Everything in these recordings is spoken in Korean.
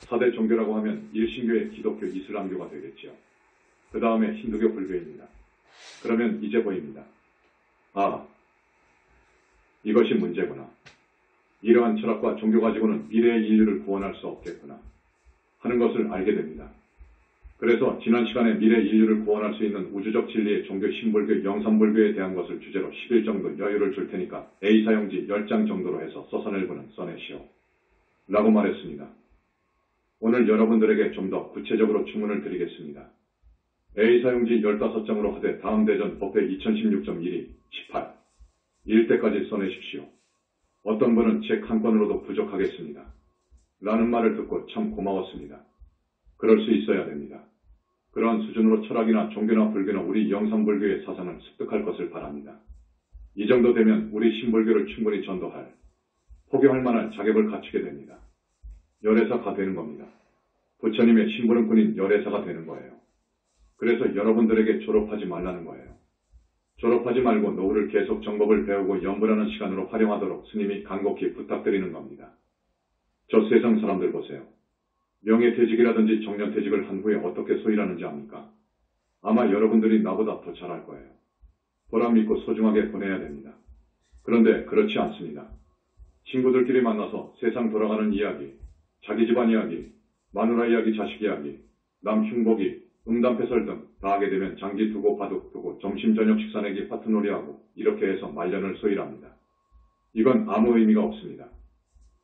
4대 종교라고 하면 일신교의 기독교, 이슬람교가 되겠지요. 그 다음에 힌두교, 불교입니다. 그러면 이제 보입니다. 아, 이것이 문제구나. 이러한 철학과 종교 가지고는 미래의 인류를 구원할 수 없겠구나 하는 것을 알게 됩니다. 그래서 지난 시간에 미래 인류를 구원할 수 있는 우주적 진리의 종교 신불교, 영산불교에 대한 것을 주제로 10일 정도 여유를 줄 테니까 A 사용지 10장 정도로 해서 써서낼분은 써내시오. 라고 말했습니다. 오늘 여러분들에게 좀 더 구체적으로 주문을 드리겠습니다. A 사용지 15장으로 하되 다음 대전 법회 2016.12, 18, 일 때까지 써내십시오. 어떤 분은 책 한 권으로도 부족하겠습니다. 라는 말을 듣고 참 고마웠습니다. 그럴 수 있어야 됩니다. 그러한 수준으로 철학이나 종교나 불교나 우리 영산불교의 사상을 습득할 것을 바랍니다. 이 정도 되면 우리 신불교를 충분히 전도할, 포교할 만한 자격을 갖추게 됩니다. 열애사가 되는 겁니다. 부처님의 심부름꾼인 열애사가 되는 거예요. 그래서 여러분들에게 졸업하지 말라는 거예요. 졸업하지 말고 노후를 계속 정법을 배우고 연불하는 시간으로 활용하도록 스님이 간곡히 부탁드리는 겁니다. 저 세상 사람들 보세요. 명예퇴직이라든지 정년퇴직을 한 후에 어떻게 소일하는지 압니까? 아마 여러분들이 나보다 더 잘할 거예요. 보람 믿고 소중하게 보내야 됩니다. 그런데 그렇지 않습니다. 친구들끼리 만나서 세상 돌아가는 이야기, 자기 집안 이야기, 마누라 이야기, 자식 이야기, 남 흉보기, 음담패설 등 다 하게 되면 장기 두고 바둑 두고 점심 저녁 식사 내기 파트놀이하고 이렇게 해서 말년을 소일합니다. 이건 아무 의미가 없습니다.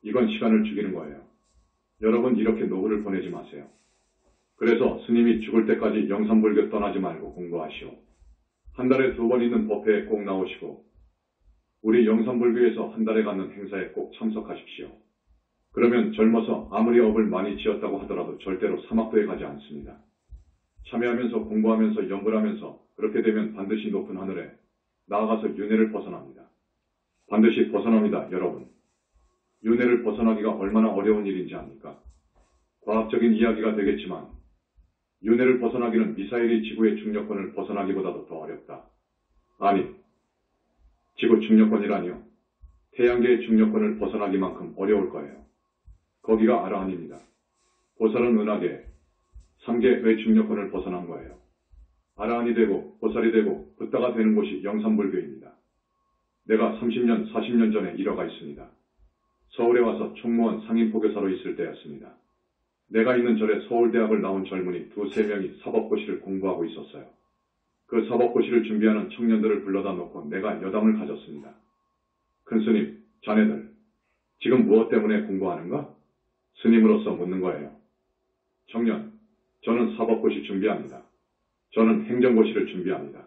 이건 시간을 죽이는 거예요. 여러분 이렇게 노후를 보내지 마세요. 그래서 스님이 죽을 때까지 영산불교 떠나지 말고 공부하시오. 한 달에 2번 있는 법회에 꼭 나오시고 우리 영산불교에서 한 달에 갖는 행사에 꼭 참석하십시오. 그러면 젊어서 아무리 업을 많이 지었다고 하더라도 절대로 사막도에 가지 않습니다. 참여하면서 공부하면서 연불하면서 그렇게 되면 반드시 높은 하늘에 나아가서 윤회를 벗어납니다. 반드시 벗어납니다, 여러분. 윤회를 벗어나기가 얼마나 어려운 일인지 압니까? 과학적인 이야기가 되겠지만 윤회를 벗어나기는 미사일이 지구의 중력권을 벗어나기보다도 더 어렵다. 아니, 지구 중력권이라니요. 태양계의 중력권을 벗어나기만큼 어려울 거예요. 거기가 아라한입니다. 보살은 은하계, 3계의 중력권을 벗어난 거예요. 아라한이 되고 보살이 되고 붓다가 되는 곳이 영산불교입니다. 내가 30년, 40년 전에 일어가 있습니다. 서울에 와서 총무원 상임포교사로 있을 때였습니다. 내가 있는 절에 서울대학을 나온 젊은이 2~3명이 사법고시를 공부하고 있었어요. 그 사법고시를 준비하는 청년들을 불러다 놓고 내가 여담을 가졌습니다. 큰스님, 자네들 지금 무엇 때문에 공부하는가? 스님으로서 묻는 거예요. 청년, 저는 사법고시 준비합니다. 저는 행정고시를 준비합니다.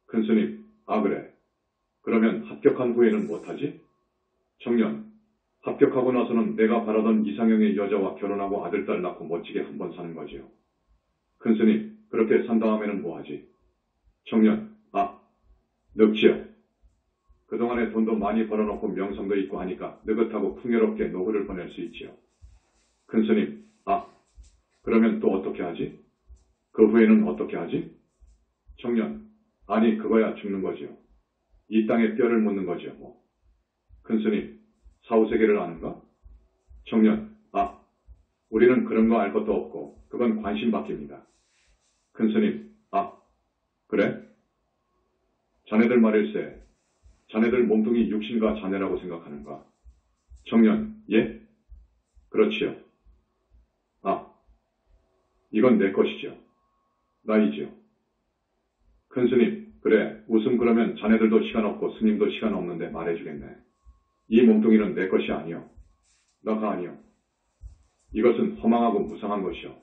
큰스님, 아 그래. 그러면 합격한 후에는 못하지? 청년, 합격하고 나서는 내가 바라던 이상형의 여자와 결혼하고 아들, 딸 낳고 멋지게 한번 사는 거지요. 큰스님, 그렇게 산 다음에는 뭐하지? 청년, 아, 늙지요. 그동안에 돈도 많이 벌어놓고 명성도 있고 하니까 느긋하고 풍요롭게 노후를 보낼 수 있지요. 큰스님, 아, 그러면 또 어떻게 하지? 그 후에는 어떻게 하지? 청년, 아니 그거야 죽는 거지요. 이 땅에 뼈를 묻는 거지요 뭐. 큰스님, 사후세계를 아는가? 청년, 아, 우리는 그런 거 알 것도 없고 그건 관심 받기입니다. 큰스님, 아, 그래? 자네들 말일세, 자네들 몸뚱이 육신과 자네라고 생각하는가? 청년, 예? 그렇지요. 아, 이건 내 것이죠. 나이지요. 큰스님, 그래, 웃음 그러면 자네들도 시간 없고 스님도 시간 없는데 말해주겠네. 이 몸뚱이는 내 것이 아니요. 나가 아니요. 이것은 허망하고 무상한 것이요.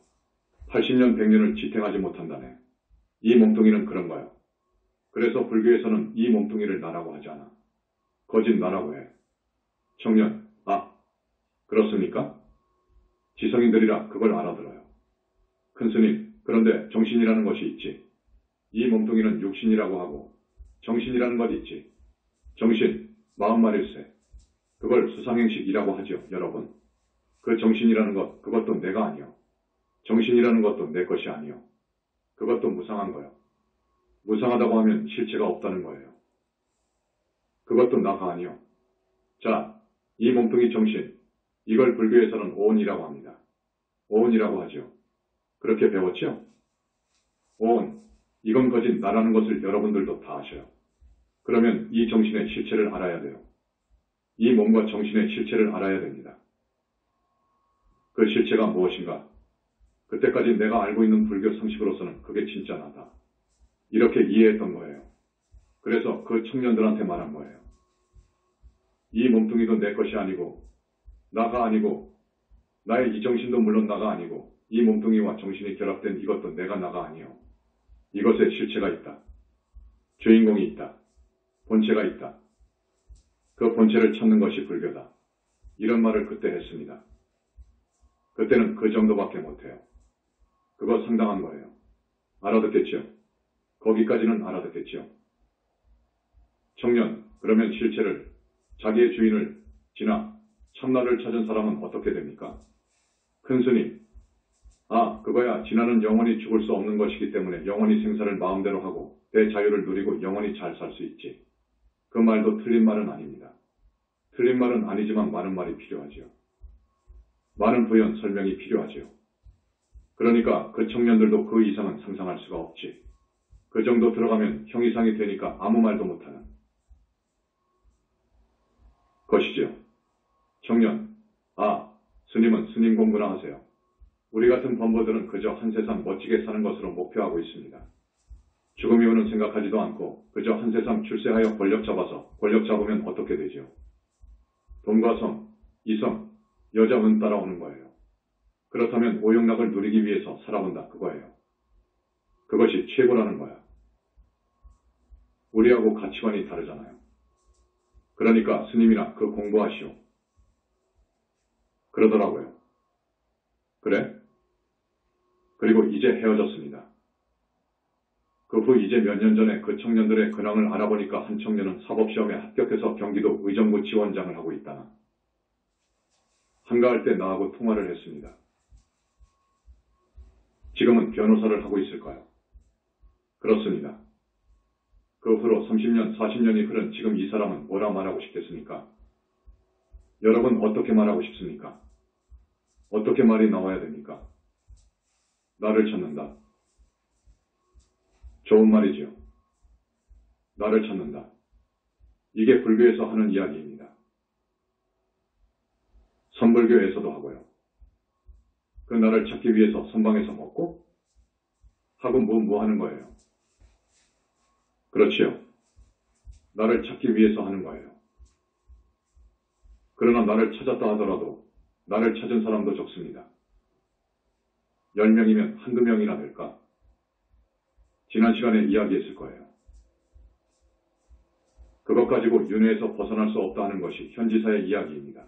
80년, 100년을 지탱하지 못한다네. 이 몸뚱이는 그런 거요. 그래서 불교에서는 이 몸뚱이를 나라고 하지 않아. 거짓 나라고 해. 청년, 아, 그렇습니까? 지성인들이라 그걸 알아들어요. 큰스님, 그런데 정신이라는 것이 있지. 이 몸뚱이는 육신이라고 하고 정신이라는 것 있지. 정신, 마음 말일세. 그걸 수상행식이라고 하죠, 여러분. 그 정신이라는 것, 그것도 내가 아니요. 정신이라는 것도 내 것이 아니요. 그것도 무상한 거요. 무상하다고 하면 실체가 없다는 거예요. 그것도 나가 아니요. 자, 이 몸뚱이 정신, 이걸 불교에서는 오온이라고 합니다. 오온이라고 하죠. 그렇게 배웠죠? 오온, 이건 거진 나라는 것을 여러분들도 다 아셔요. 그러면 이 정신의 실체를 알아야 돼요. 이 몸과 정신의 실체를 알아야 됩니다. 그 실체가 무엇인가? 그때까지 내가 알고 있는 불교 상식으로서는 그게 진짜 나다. 이렇게 이해했던 거예요. 그래서 그 청년들한테 말한 거예요. 이 몸뚱이도 내 것이 아니고 나가 아니고 나의 이 정신도 물론 나가 아니고 이 몸뚱이와 정신이 결합된 이것도 내가 나가 아니요. 이것에 실체가 있다. 주인공이 있다. 본체가 있다. 그 본체를 찾는 것이 불교다. 이런 말을 그때 했습니다. 그때는 그 정도밖에 못해요. 그거 상당한 거예요. 알아듣겠죠? 거기까지는 알아듣겠죠? 청년, 그러면 실체를, 자기의 주인을 지나 참나를 찾은 사람은 어떻게 됩니까? 큰 스님, 그거야 진화는 영원히 죽을 수 없는 것이기 때문에 영원히 생사를 마음대로 하고 대자유를 누리고 영원히 잘 살 수 있지. 그 말도 틀린 말은 아닙니다. 틀린 말은 아니지만 많은 말이 필요하지요. 많은 부연 설명이 필요하지요. 그러니까 그 청년들도 그 이상은 상상할 수가 없지. 그 정도 들어가면 형이상이 되니까 아무 말도 못하는 것이지요. 청년, 스님은 스님 공부나 하세요. 우리 같은 범버들은 그저 한 세상 멋지게 사는 것으로 목표하고 있습니다. 죽음 이후는 생각하지도 않고 그저 한 세상 출세하여 권력 잡아서 권력 잡으면 어떻게 되지요? 돈과 성, 이성, 여자 은 따라오는 거예요. 그렇다면 오용락을 누리기 위해서 살아본다 그거예요. 그것이 최고라는 거야. 우리하고 가치관이 다르잖아요. 그러니까 스님이나 그 공부하시오. 그러더라고요. 그래? 그리고 이제 헤어졌습니다. 그 후 이제 몇 년 전에 그 청년들의 근황을 알아보니까 한 청년은 사법시험에 합격해서 경기도 의정부 지원장을 하고 있다나. 한가할 때 나하고 통화를 했습니다. 지금은 변호사를 하고 있을까요? 그렇습니다. 그 후로 30년, 40년이 흐른 지금 이 사람은 뭐라 말하고 싶겠습니까? 여러분 어떻게 말하고 싶습니까? 어떻게 말이 나와야 됩니까? 나를 찾는다. 좋은 말이지요. 나를 찾는다. 이게 불교에서 하는 이야기입니다. 선불교에서도 하고요. 그 나를 찾기 위해서 선방에서 먹고 하고 뭐 하는 거예요. 그렇지요. 나를 찾기 위해서 하는 거예요. 그러나 나를 찾았다 하더라도 나를 찾은 사람도 적습니다. 10명이면 한두 명이나 될까? 지난 시간에 이야기했을 거예요. 그것 가지고 윤회에서 벗어날 수 없다 하는 것이 현지사의 이야기입니다.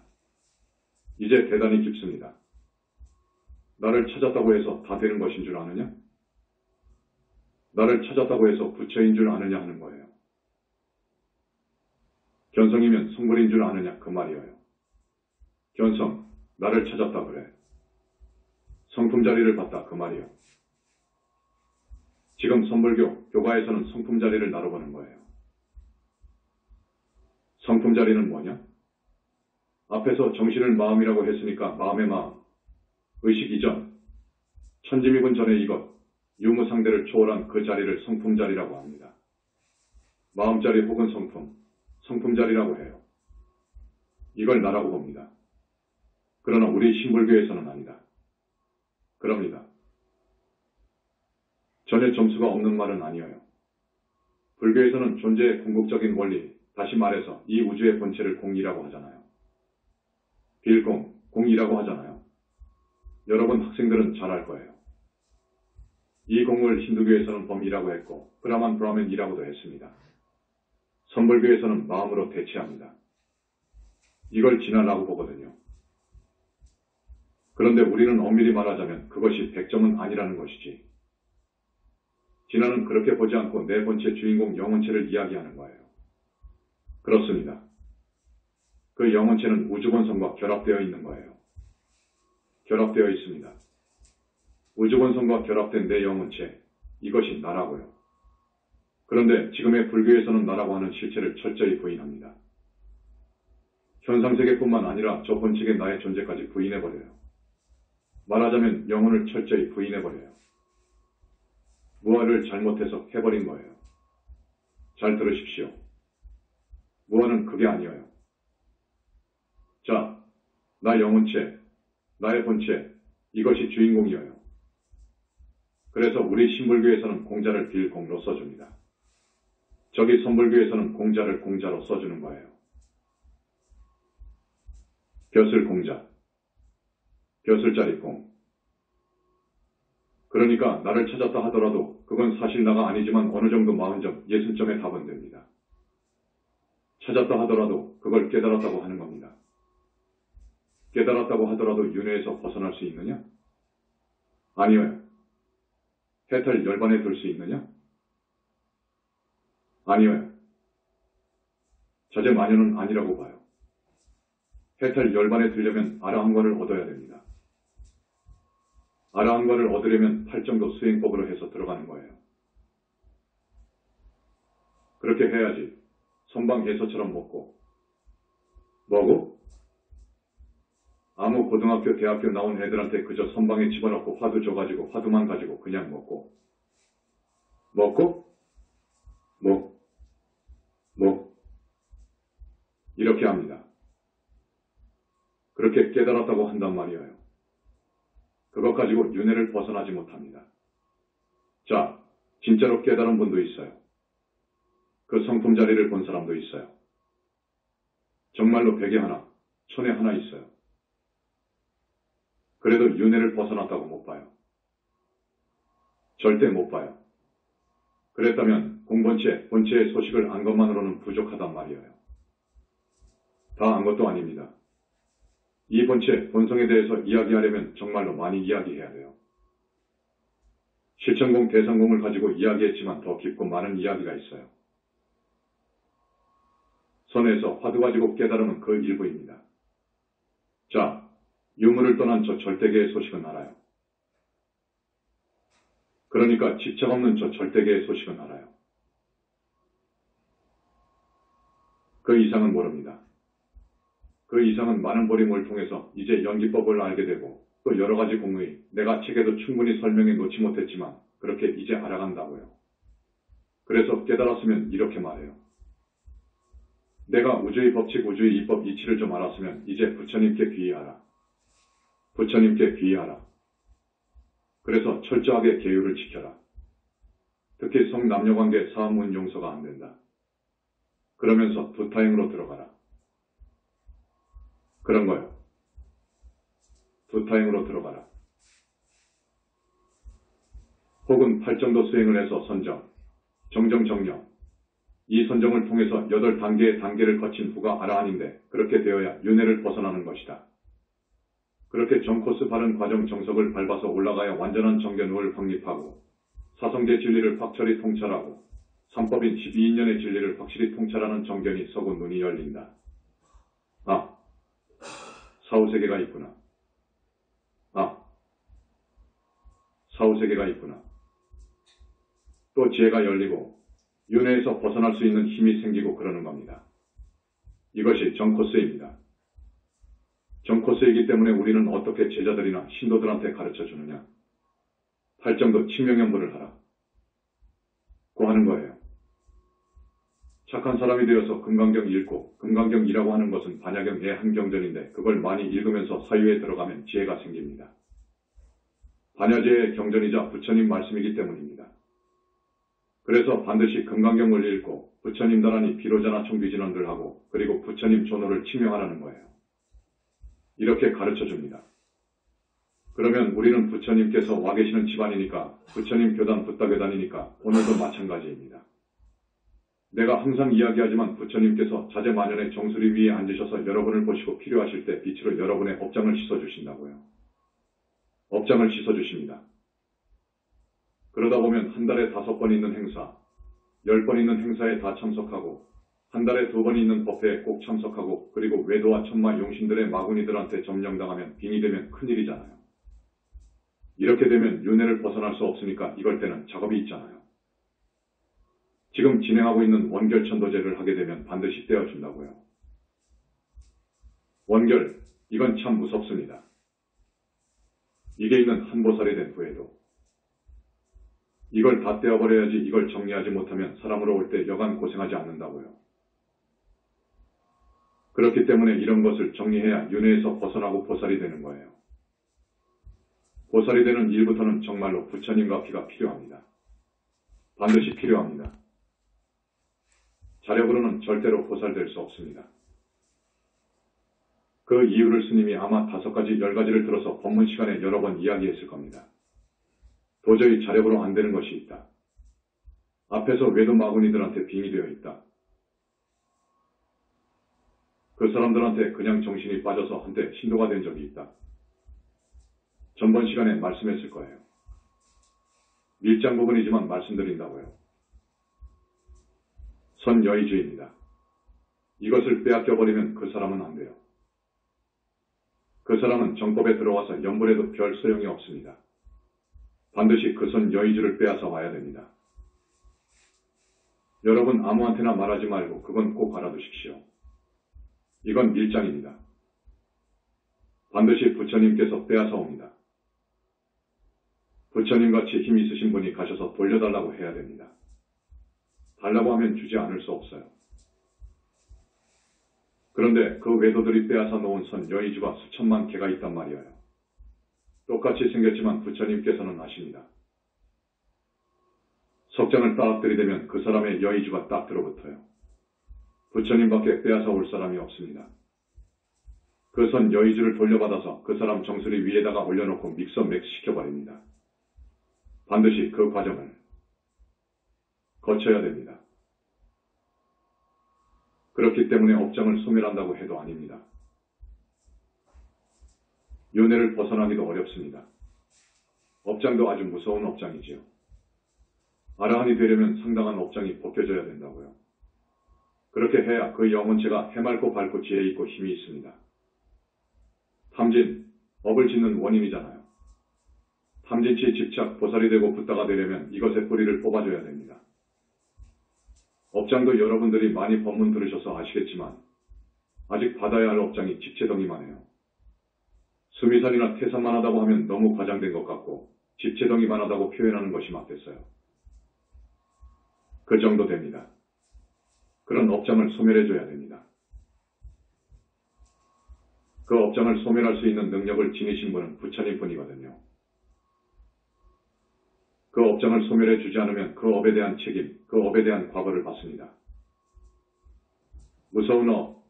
이제 대단히 깊습니다. 나를 찾았다고 해서 다 되는 것인 줄 아느냐? 나를 찾았다고 해서 부처인 줄 아느냐 하는 거예요. 견성이면 성불인 줄 아느냐 그 말이에요. 견성, 나를 찾았다 그래. 성품 자리를 봤다 그 말이요. 지금 선불교, 교가에서는 성품 자리를 나눠보는 거예요. 성품 자리는 뭐냐? 앞에서 정신을 마음이라고 했으니까 마음의 마음, 의식 이전, 천지미분 전의 이것, 유무상대를 초월한 그 자리를 성품 자리라고 합니다. 마음 자리 혹은 성품 자리라고 해요. 이걸 나라고 봅니다. 그러나 우리 신불교에서는 아니다. 그럽니다. 전혀 점수가 없는 말은 아니에요. 불교에서는 존재의 궁극적인 원리, 다시 말해서 이 우주의 본체를 공이라고 하잖아요. 빌공, 공이라고 하잖아요. 여러분 학생들은 잘 알 거예요. 이 공을 힌두교에서는 범이라고 했고 브라만 브라멘이라고도 했습니다. 선불교에서는 마음으로 대체합니다. 이걸 진화라고 보거든요. 그런데 우리는 엄밀히 말하자면 그것이 100점은 아니라는 것이지. 진화는 그렇게 보지 않고 내 본체 주인공 영혼체를 이야기하는 거예요. 그렇습니다. 그 영혼체는 우주본성과 결합되어 있는 거예요. 결합되어 있습니다. 우주본성과 결합된 내 영혼체, 이것이 나라고요. 그런데 지금의 불교에서는 나라고 하는 실체를 철저히 부인합니다. 현상세계뿐만 아니라 저 본측의 나의 존재까지 부인해버려요. 말하자면 영혼을 철저히 부인해버려요. 무아를 잘못해서 해버린 거예요. 잘 들으십시오. 무아는 그게 아니에요. 자, 나 영혼체, 나의 본체, 이것이 주인공이에요. 그래서 우리 신불교에서는 공자를 빌공로 써줍니다. 저기 선불교에서는 공자를 공자로 써주는 거예요. 벼슬 공자, 벼슬자리 공. 그러니까 나를 찾았다 하더라도 그건 사실 나가 아니지만 어느 정도 40점, 60점에 답은 됩니다. 찾았다 하더라도 그걸 깨달았다고 하는 겁니다. 깨달았다고 하더라도 윤회에서 벗어날 수 있느냐? 아니에요. 해탈 열반에 들 수 있느냐? 아니에요. 자제만연은 아니라고 봐요. 해탈 열반에 들려면 아라한과를 얻어야 됩니다. 아라한과를 얻으려면 8정도 수행법으로 해서 들어가는 거예요. 그렇게 해야지 선방에서처럼 먹고 뭐고? 아무 고등학교, 대학교 나온 애들한테 그저 선방에 집어넣고 화두 줘가지고 화두만 가지고 그냥 먹고 이렇게 합니다. 그렇게 깨달았다고 한단 말이에요. 그것 가지고 윤회를 벗어나지 못합니다. 자, 진짜로 깨달은 분도 있어요. 그 성품 자리를 본 사람도 있어요. 정말로 100에 하나, 1000에 하나 있어요. 그래도 윤회를 벗어났다고 못 봐요. 절대 못 봐요. 그랬다면 공본체, 본체의 소식을 안 것만으로는 부족하단 말이에요. 다 안 것도 아닙니다. 이 본체, 본성에 대해서 이야기하려면 정말로 많이 이야기해야 돼요. 실천공, 대상공을 가지고 이야기했지만 더 깊고 많은 이야기가 있어요. 선에서 화두 가지고 깨달음은 그 일부입니다. 자, 유물을 떠난 저 절대계의 소식은 알아요. 그러니까 집착 없는 저 절대계의 소식은 알아요. 그 이상은 모릅니다. 그 이상은 많은 보림을 통해서 이제 연기법을 알게 되고 또 여러 가지 공의, 내가 책에도 충분히 설명해 놓지 못했지만 그렇게 이제 알아간다고요. 그래서 깨달았으면 이렇게 말해요. 내가 우주의 법칙, 우주의 이법, 이치를 좀 알았으면 이제 부처님께 귀의하라. 부처님께 귀의하라. 그래서 철저하게 계율을 지켜라. 특히 성남녀관계 사문 용서가 안 된다. 그러면서 두타행으로 들어가라. 그런 거요. 두타행으로 들어가라. 혹은 8정도 수행을 해서 선정, 정정, 정령. 이 선정을 통해서 8단계의 단계를 거친 후가 아라한인데 그렇게 되어야 윤회를 벗어나는 것이다. 그렇게 정코스 바른 과정 정석을 밟아서 올라가야 완전한 정견을 확립하고 사성제 진리를 확철히 통찰하고 삼법인 12인연의 진리를 확실히 통찰하는 정견이 서고 눈이 열린다. 아, 사후세계가 있구나. 아, 사후세계가 있구나. 또 지혜가 열리고 윤회에서 벗어날 수 있는 힘이 생기고 그러는 겁니다. 이것이 정코스입니다. 정코스이기 때문에 우리는 어떻게 제자들이나 신도들한테 가르쳐주느냐. 8정도 칭명연부를 하라. 고 하는 거예요. 착한 사람이 되어서 금강경 읽고 금강경이라고 하는 것은 반야경의 한 경전인데 그걸 많이 읽으면서 사유에 들어가면 지혜가 생깁니다. 반야제의 경전이자 부처님 말씀이기 때문입니다. 그래서 반드시 금강경을 읽고 부처님 나란히 비로자나 총비진언들 하고 그리고 부처님 존호를 칭명하라는 거예요. 이렇게 가르쳐줍니다. 그러면 우리는 부처님께서 와 계시는 집안이니까 부처님 교단 붓다교단이니까 오늘도 마찬가지입니다. 내가 항상 이야기하지만 부처님께서 자제만연의 정수리 위에 앉으셔서 여러분을 보시고 필요하실 때 빛으로 여러분의 업장을 씻어주신다고요. 업장을 씻어주십니다. 그러다 보면 한 달에 5번 있는 행사, 10번 있는 행사에 다 참석하고 한 달에 2번 있는 법회에 꼭 참석하고 그리고 외도와 천마 용신들의 마구니들한테 점령당하면 빙이 되면 큰일이잖아요. 이렇게 되면 윤회를 벗어날 수 없으니까 이럴 때는 작업이 있잖아요. 지금 진행하고 있는 원결천도제를 하게 되면 반드시 떼어준다고요. 원결, 이건 참 무섭습니다. 이게 있는 한 보살이 된 후에도 이걸 다 떼어버려야지 이걸 정리하지 못하면 사람으로 올 때 여간 고생하지 않는다고요. 그렇기 때문에 이런 것을 정리해야 윤회에서 벗어나고 보살이 되는 거예요. 보살이 되는 일부터는 정말로 부처님과 피가 필요합니다. 반드시 필요합니다. 자력으로는 절대로 보살될 수 없습니다. 그 이유를 스님이 아마 5가지, 10가지를 들어서 법문 시간에 여러 번 이야기했을 겁니다. 도저히 자력으로 안 되는 것이 있다. 앞에서 외도 마구니들한테 빙의 되어 있다. 그 사람들한테 그냥 정신이 빠져서 한때 신도가 된 적이 있다. 전번 시간에 말씀했을 거예요. 밀장 부분이지만 말씀드린다고요. 선여의주의입니다. 이것을 빼앗겨버리면 그 사람은 안 돼요. 그 사람은 정법에 들어와서 염불해도 별 소용이 없습니다. 반드시 그 선여의주를 빼앗아 와야 됩니다. 여러분 아무한테나 말하지 말고 그건 꼭 알아두십시오. 이건 밀장입니다. 반드시 부처님께서 빼앗아 옵니다. 부처님같이 힘 있으신 분이 가셔서 돌려달라고 해야 됩니다. 달라고 하면 주지 않을 수 없어요. 그런데 그 외도들이 빼앗아 놓은 선여의주가 수천만 개가 있단 말이에요. 똑같이 생겼지만 부처님께서는 아십니다. 석장을 딱 들이대면 그 사람의 여의주가 딱 들어붙어요. 부처님밖에 빼앗아 올 사람이 없습니다. 그 선 여의주를 돌려받아서 그 사람 정수리 위에다가 올려놓고 믹서 맥시켜버립니다. 반드시 그 과정을 거쳐야 됩니다. 그렇기 때문에 업장을 소멸한다고 해도 아닙니다. 윤회를 벗어나기도 어렵습니다. 업장도 아주 무서운 업장이지요. 아라한이 되려면 상당한 업장이 벗겨져야 된다고요. 그렇게 해야 그 영혼체가 해맑고 밝고 지혜 있고 힘이 있습니다. 탐진, 업을 짓는 원인이잖아요. 탐진치 집착, 보살이 되고 붓다가 되려면 이것의 뿌리를 뽑아줘야 됩니다. 업장도 여러분들이 많이 법문 들으셔서 아시겠지만 아직 받아야 할 업장이 집체덩이만 해요. 수미산이나 태산만 하다고 하면 너무 과장된 것 같고 집체덩이만 하다고 표현하는 것이 맞겠어요. 그 정도 됩니다. 그런 업장을 소멸해줘야 됩니다. 그 업장을 소멸할 수 있는 능력을 지니신 분은 부처님뿐이거든요. 그 업장을 소멸해주지 않으면 그 업에 대한 책임, 그 업에 대한 과거를 받습니다. 무서운 업,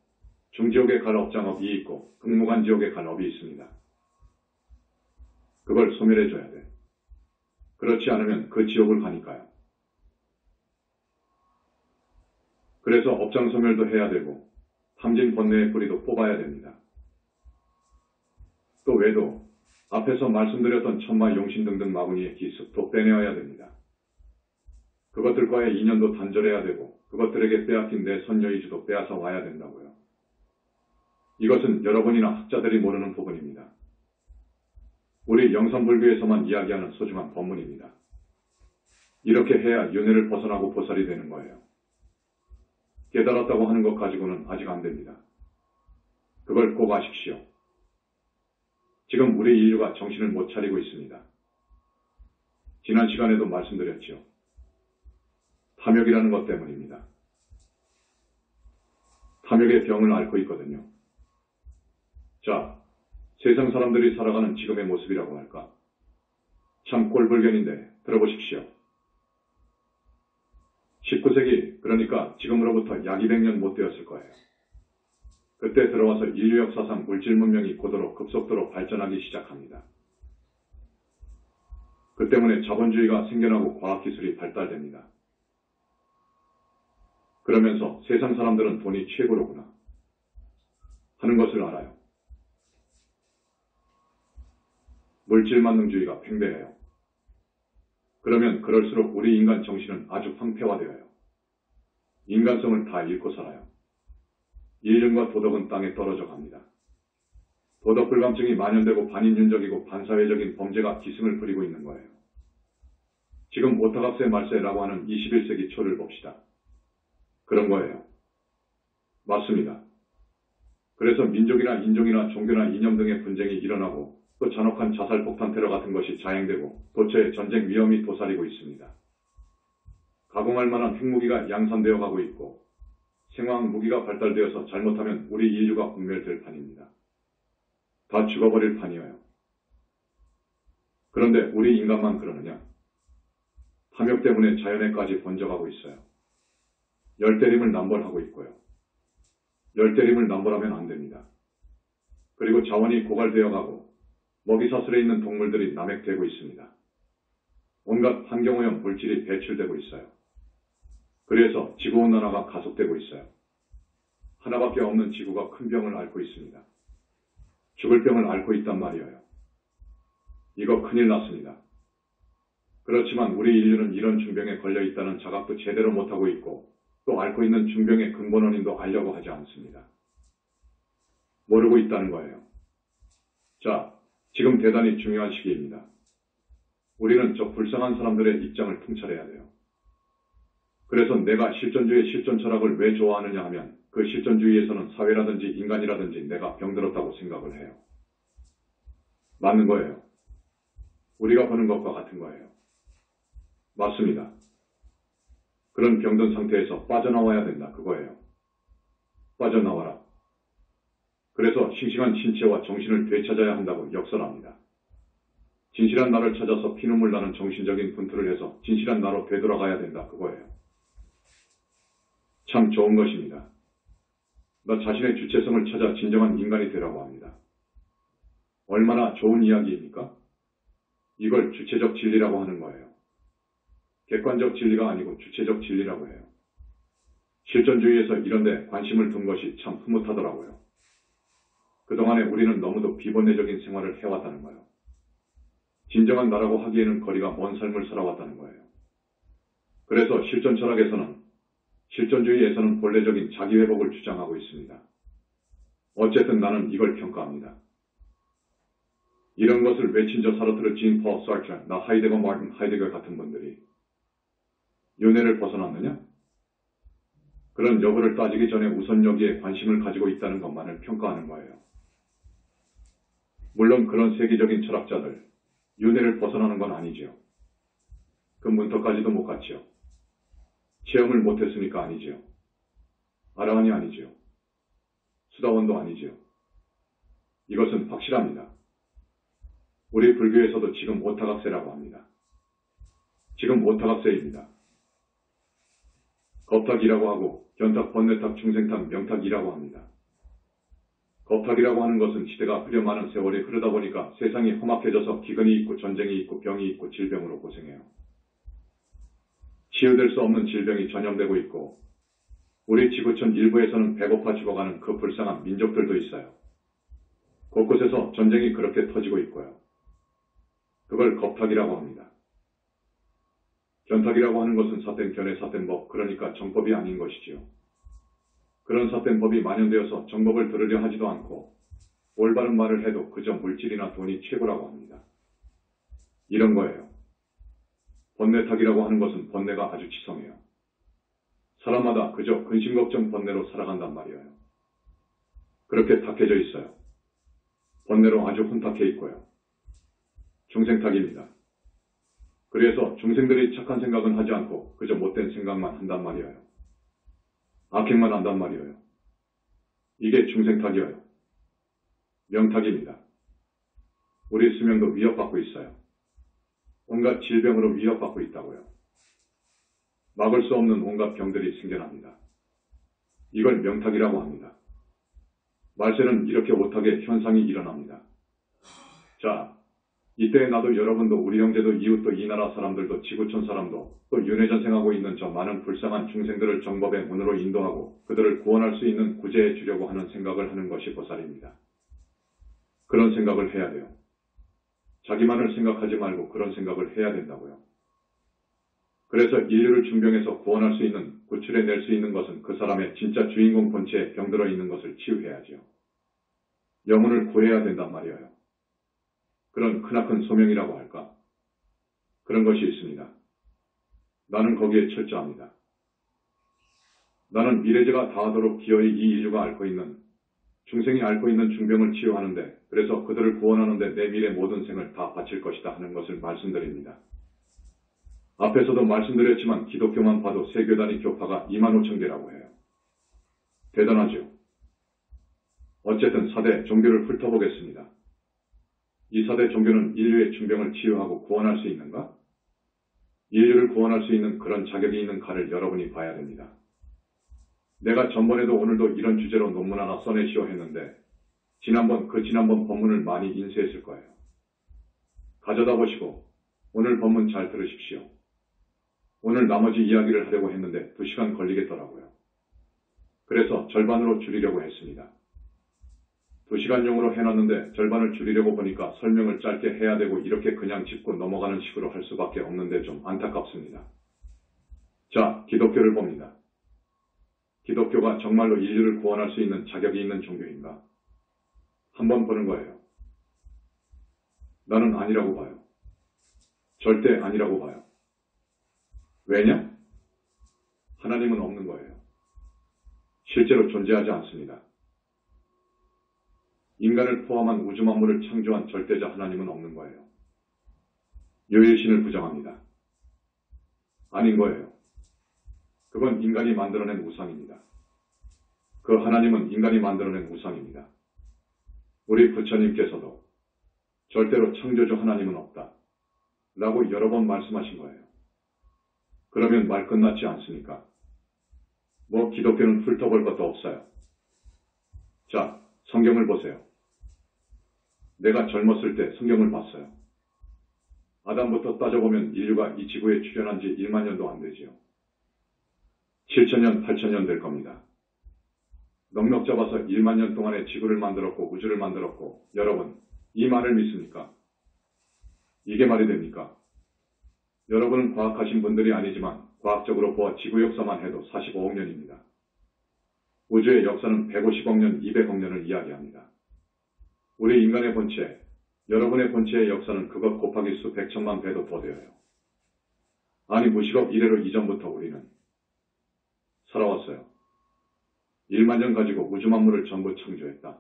중지옥에 갈 업장업이 있고 극무관지옥에 갈 업이 있습니다. 그걸 소멸해줘야 돼. 그렇지 않으면 그 지옥을 가니까요. 그래서 업장 소멸도 해야 되고 탐진 번뇌의 뿌리도 뽑아야 됩니다. 또 외도, 앞에서 말씀드렸던 천마 용신 등등 마구니의 기습도 빼내어야 됩니다. 그것들과의 인연도 단절해야 되고 그것들에게 빼앗긴 내 선여의주도 빼앗아 와야 된다고요. 이것은 여러분이나 학자들이 모르는 부분입니다. 우리 영산불교에서만 이야기하는 소중한 법문입니다. 이렇게 해야 윤회를 벗어나고 보살이 되는 거예요. 깨달았다고 하는 것 가지고는 아직 안 됩니다. 그걸 꼭 아십시오. 지금 우리 인류가 정신을 못 차리고 있습니다. 지난 시간에도 말씀드렸죠. 탐욕이라는 것 때문입니다. 탐욕의 병을 앓고 있거든요. 자, 세상 사람들이 살아가는 지금의 모습이라고 할까? 참 꼴불견인데 들어보십시오. 19세기, 그러니까 지금으로부터 약 200년 못 되었을 거예요. 그때 들어와서 인류 역사상 물질 문명이 고도로 급속도로 발전하기 시작합니다. 그 때문에 자본주의가 생겨나고 과학기술이 발달됩니다. 그러면서 세상 사람들은 돈이 최고로구나 하는 것을 알아요. 물질만능주의가 팽배해요. 그러면 그럴수록 우리 인간 정신은 아주 황폐화되어요. 인간성을 다 잃고 살아요. 인륜과 도덕은 땅에 떨어져 갑니다. 도덕불감증이 만연되고 반인륜적이고 반사회적인 범죄가 기승을 부리고 있는 거예요. 지금 오타각세 말세라고 하는 21세기 초를 봅시다. 그런 거예요. 맞습니다. 그래서 민족이나 인종이나 종교나 이념 등의 분쟁이 일어나고 또 잔혹한 자살 폭탄 테러 같은 것이 자행되고 도처에 전쟁 위험이 도사리고 있습니다. 가공할 만한 핵무기가 양산되어 가고 있고 생화학 무기가 발달되어서 잘못하면 우리 인류가 공멸될 판입니다. 다 죽어버릴 판이에요. 그런데 우리 인간만 그러느냐? 탐욕 때문에 자연에까지 번져가고 있어요. 열대림을 남벌하고 있고요. 열대림을 남벌하면 안 됩니다. 그리고 자원이 고갈되어 가고 먹이사슬에 있는 동물들이 남획되고 있습니다. 온갖 환경오염 물질이 배출되고 있어요. 그래서 지구온난화가 가속되고 있어요. 하나밖에 없는 지구가 큰 병을 앓고 있습니다. 죽을 병을 앓고 있단 말이에요. 이거 큰일 났습니다. 그렇지만 우리 인류는 이런 중병에 걸려 있다는 자각도 제대로 못하고 있고 또 앓고 있는 중병의 근본 원인도 알려고 하지 않습니다. 모르고 있다는 거예요. 자, 지금 대단히 중요한 시기입니다. 우리는 저 불쌍한 사람들의 입장을 통찰해야 돼요. 그래서 내가 실존주의 실존 철학을 왜 좋아하느냐 하면 그 실존주의에서는 사회라든지 인간이라든지 내가 병들었다고 생각을 해요. 맞는 거예요. 우리가 보는 것과 같은 거예요. 맞습니다. 그런 병든 상태에서 빠져나와야 된다 그거예요. 빠져나와라. 그래서 싱싱한 신체와 정신을 되찾아야 한다고 역설합니다. 진실한 나를 찾아서 피눈물 나는 정신적인 분투를 해서 진실한 나로 되돌아가야 된다 그거예요. 참 좋은 것입니다. 나 자신의 주체성을 찾아 진정한 인간이 되라고 합니다. 얼마나 좋은 이야기입니까? 이걸 주체적 진리라고 하는 거예요. 객관적 진리가 아니고 주체적 진리라고 해요. 실존주의에서 이런 데 관심을 둔 것이 참 흐뭇하더라고요. 그동안에 우리는 너무도 비본내적인 생활을 해왔다는 거예요. 진정한 나라고 하기에는 거리가 먼 삶을 살아왔다는 거예요. 그래서 실존 철학에서는 실존주의에서는 본래적인 자기회복을 주장하고 있습니다. 어쨌든 나는 이걸 평가합니다. 이런 것을 외친 저 사르트르, 진, 퍼, 사르트, 나 하이데거, 마틴 하이데거 같은 분들이 윤회를 벗어났느냐? 그런 여부를 따지기 전에 우선 여기에 관심을 가지고 있다는 것만을 평가하는 거예요. 물론 그런 세계적인 철학자들, 윤회를 벗어나는 건 아니지요. 그 문턱까지도 못 갔지요. 체험을 못했으니까 아니지요. 아라한이 아니지요. 수다원도 아니지요. 이것은 확실합니다. 우리 불교에서도 지금 오타각세라고 합니다. 지금 오타각세입니다. 겁탁이라고 하고 견탁, 번뇌탁, 중생탁, 명탁이라고 합니다. 겁탁이라고 하는 것은 시대가 흐려 많은 세월이 흐르다 보니까 세상이 험악해져서 기근이 있고 전쟁이 있고 병이 있고 질병으로 고생해요. 치유될 수 없는 질병이 전염되고 있고 우리 지구촌 일부에서는 배고파 죽어가는 그 불쌍한 민족들도 있어요. 곳곳에서 전쟁이 그렇게 터지고 있고요. 그걸 겁탁이라고 합니다. 견탁이라고 하는 것은 삿된 견해 삿된 법, 그러니까 정법이 아닌 것이지요. 그런 삿된 법이 만연되어서 정법을 들으려 하지도 않고 올바른 말을 해도 그저 물질이나 돈이 최고라고 합니다. 이런 거예요. 번뇌탁이라고 하는 것은 번뇌가 아주 치성해요. 사람마다 그저 근심걱정 번뇌로 살아간단 말이에요. 그렇게 탁해져 있어요. 번뇌로 아주 혼탁해 있고요. 중생탁입니다. 그래서 중생들이 착한 생각은 하지 않고 그저 못된 생각만 한단 말이에요. 악행만 한단 말이에요. 이게 중생탁이에요. 명탁입니다. 우리 수명도 위협받고 있어요. 온갖 질병으로 위협받고 있다고요. 막을 수 없는 온갖 병들이 생겨납니다. 이걸 명탁이라고 합니다. 말세는 이렇게 오탁의 현상이 일어납니다. 자, 이때 나도 여러분도 우리 형제도 이웃도 이 나라 사람들도 지구촌 사람도 또 윤회전생하고 있는 저 많은 불쌍한 중생들을 정법의 문으로 인도하고 그들을 구원할 수 있는 구제해 주려고 하는 생각을 하는 것이 보살입니다. 그런 생각을 해야 돼요. 자기만을 생각하지 말고 그런 생각을 해야 된다고요. 그래서 인류를 중병에서 구원할 수 있는, 구출해낼 수 있는 것은 그 사람의 진짜 주인공 본체에 병들어 있는 것을 치유해야지요. 영혼을 구해야 된단 말이에요. 그런 크나큰 소명이라고 할까? 그런 것이 있습니다. 나는 거기에 철저합니다. 나는 미래제가 다하도록 기어이 이 인류가 앓고 있는 중생이 앓고 있는 중병을 치유하는데, 그래서 그들을 구원하는데 내 미래 모든 생을 다 바칠 것이다 하는 것을 말씀드립니다. 앞에서도 말씀드렸지만 기독교만 봐도 세교 단위 교파가 25,000개라고 해요. 대단하죠? 어쨌든 4대 종교를 훑어보겠습니다. 이 4대 종교는 인류의 중병을 치유하고 구원할 수 있는가? 인류를 구원할 수 있는 그런 자격이 있는 가를 여러분이 봐야 됩니다. 내가 전번에도 오늘도 이런 주제로 논문 하나 써내시오 했는데 지난번 법문을 많이 인쇄했을 거예요. 가져다 보시고 오늘 법문 잘 들으십시오. 오늘 나머지 이야기를 하려고 했는데 2시간 걸리겠더라고요. 그래서 절반으로 줄이려고 했습니다. 2시간용으로 해놨는데 절반을 줄이려고 보니까 설명을 짧게 해야 되고 이렇게 그냥 짚고 넘어가는 식으로 할 수밖에 없는데 좀 안타깝습니다. 자, 기독교를 봅니다. 기독교가 정말로 인류를 구원할 수 있는 자격이 있는 종교인가? 한번 보는 거예요. 나는 아니라고 봐요. 절대 아니라고 봐요. 왜냐? 하나님은 없는 거예요. 실제로 존재하지 않습니다. 인간을 포함한 우주 만물을 창조한 절대자 하나님은 없는 거예요. 유일신을 부정합니다. 아닌 거예요. 그건 인간이 만들어낸 우상입니다. 그 하나님은 인간이 만들어낸 우상입니다. 우리 부처님께서도 절대로 창조주 하나님은 없다 라고 여러 번 말씀하신 거예요. 그러면 말 끝났지 않습니까? 뭐 기독교는 훑어볼 것도 없어요. 자, 성경을 보세요. 내가 젊었을 때 성경을 봤어요. 아담부터 따져보면 인류가 이 지구에 출현한 지 1만 년도 안 되지요. 7,000년, 8,000년 될 겁니다. 넉넉 잡아서 1만 년 동안에 지구를 만들었고 우주를 만들었고, 여러분, 이 말을 믿습니까? 이게 말이 됩니까? 여러분은 과학하신 분들이 아니지만 과학적으로 보아 지구 역사만 해도 45억 년입니다. 우주의 역사는 150억 년, 200억 년을 이야기합니다. 우리 인간의 본체, 여러분의 본체의 역사는 그것 곱하기 수 100천만 배도 더 되어요. 아니 무식업 이래로 이전부터 우리는 살아왔어요. 1만 년 가지고 우주 만물을 전부 창조했다.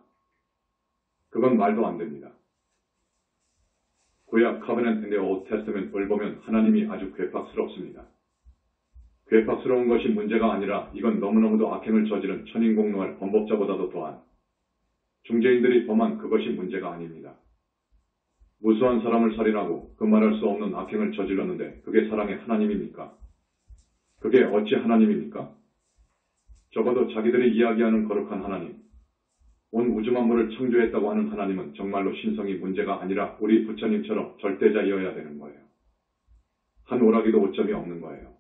그건 말도 안 됩니다. 구약 Covenant in the Old Testament을 보면 하나님이 아주 괴팍스럽습니다. 괴팍스러운 것이 문제가 아니라 이건 너무너무도 악행을 저지른 천인공노할 범법자보다도 더한 중재인들이 범한 그것이 문제가 아닙니다. 무수한 사람을 살인하고 그 말할 수 없는 악행을 저질렀는데 그게 사랑의 하나님입니까? 그게 어찌 하나님입니까? 적어도 자기들이 이야기하는 거룩한 하나님, 온 우주 만물을 창조했다고 하는 하나님은 정말로 신성이 문제가 아니라 우리 부처님처럼 절대자이어야 되는 거예요. 한 오라기도 오점이 없는 거예요.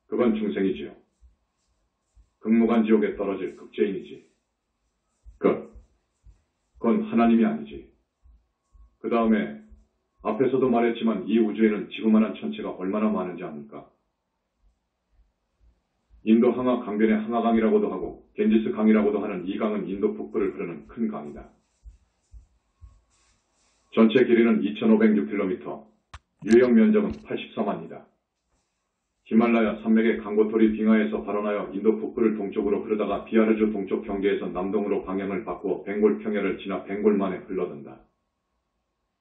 그건 중생이지요. 극무관 지옥에 떨어질 극죄인이지. 그건 하나님이 아니지. 그 다음에 앞에서도 말했지만 이 우주에는 지구만한 천체가 얼마나 많은지 압니까? 인도 항하 강변의 항하강이라고도 하고 겐지스 강이라고도 하는 이 강은 인도 북부를 흐르는 큰 강이다. 전체 길이는 2,506km, 유역 면적은 84만이다. 히말라야 산맥의 강고토리 빙하에서 발원하여 인도 북부를 동쪽으로 흐르다가 비하르주 동쪽 경계에서 남동으로 방향을 바꾸어 벵골 평야를 지나 벵골 만에 흘러든다.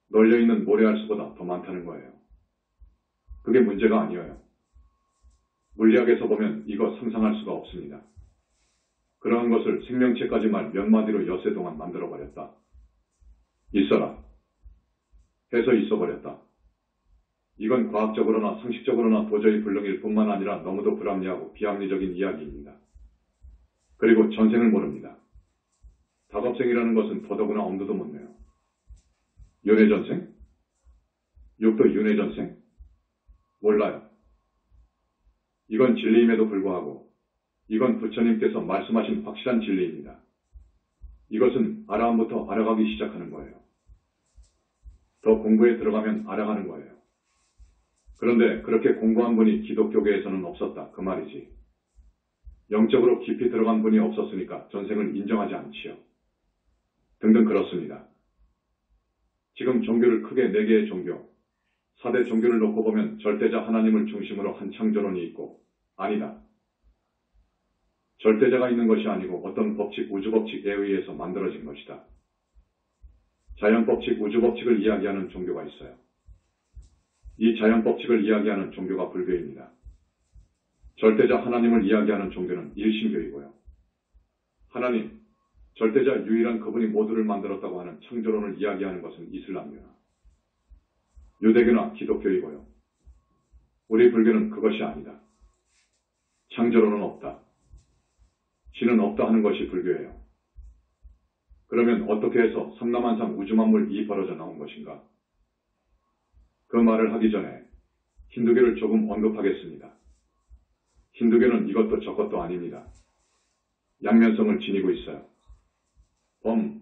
널려있는 모래알수보다 더 많다는 거예요. 그게 문제가 아니에요. 물리학에서 보면 이거 상상할 수가 없습니다. 그러한 것을 생명체까지 말 몇 마디로 엿새 동안 만들어버렸다. 있어라. 해서 있어버렸다. 이건 과학적으로나 상식적으로나 도저히 불능일 뿐만 아니라 너무도 불합리하고 비합리적인 이야기입니다. 그리고 전생을 모릅니다. 다급생이라는 것은 더더구나 엄두도 못 내요. 윤회전생? 육도 윤회전생? 몰라요. 이건 진리임에도 불구하고 이건 부처님께서 말씀하신 확실한 진리입니다. 이것은 알아함부터 알아가기 시작하는 거예요. 더 공부에 들어가면 알아가는 거예요. 그런데 그렇게 공부한 분이 기독교계에서는 없었다. 그 말이지. 영적으로 깊이 들어간 분이 없었으니까 전생을 인정하지 않지요. 등등 그렇습니다. 지금 종교를 크게 4개의 종교, 4대 종교를 놓고 보면 절대자 하나님을 중심으로 한 창조론이 있고 아니다. 절대자가 있는 것이 아니고 어떤 법칙, 우주법칙에 의해서 만들어진 것이다. 자연법칙, 우주법칙을 이야기하는 종교가 있어요. 이 자연법칙을 이야기하는 종교가 불교입니다. 절대자 하나님을 이야기하는 종교는 일신교이고요. 하나님, 절대자 유일한 그분이 모두를 만들었다고 하는 창조론을 이야기하는 것은 이슬람교나 유대교나 기독교이고요. 우리 불교는 그것이 아니다. 창조론은 없다. 신은 없다 하는 것이 불교예요. 그러면 어떻게 해서 삼라만상 우주만물이 벌어져 나온 것인가? 그 말을 하기 전에 힌두교를 조금 언급하겠습니다. 힌두교는 이것도 저것도 아닙니다. 양면성을 지니고 있어요.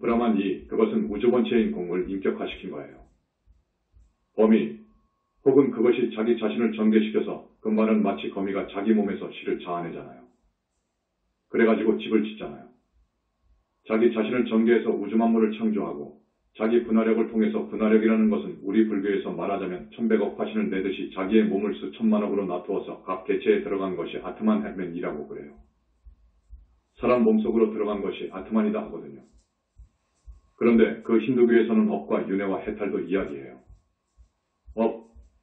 브라만이 그것은 우주본체인 공을 인격화시킨 거예요. 범이 혹은 그것이 자기 자신을 전개시켜서 그 말은 마치 거미가 자기 몸에서 실을 자아내잖아요. 그래가지고 집을 짓잖아요. 자기 자신을 전개해서 우주만물을 창조하고 자기 분화력을 통해서 분화력이라는 것은 우리 불교에서 말하자면 천백억 화신을 내듯이 자기의 몸을 수천만억으로 나누어서 각 개체에 들어간 것이 아트만 헤멘이라고 그래요. 사람 몸속으로 들어간 것이 아트만이다 하거든요. 그런데 그 힌두교에서는 업과 윤회와 해탈도 이야기해요.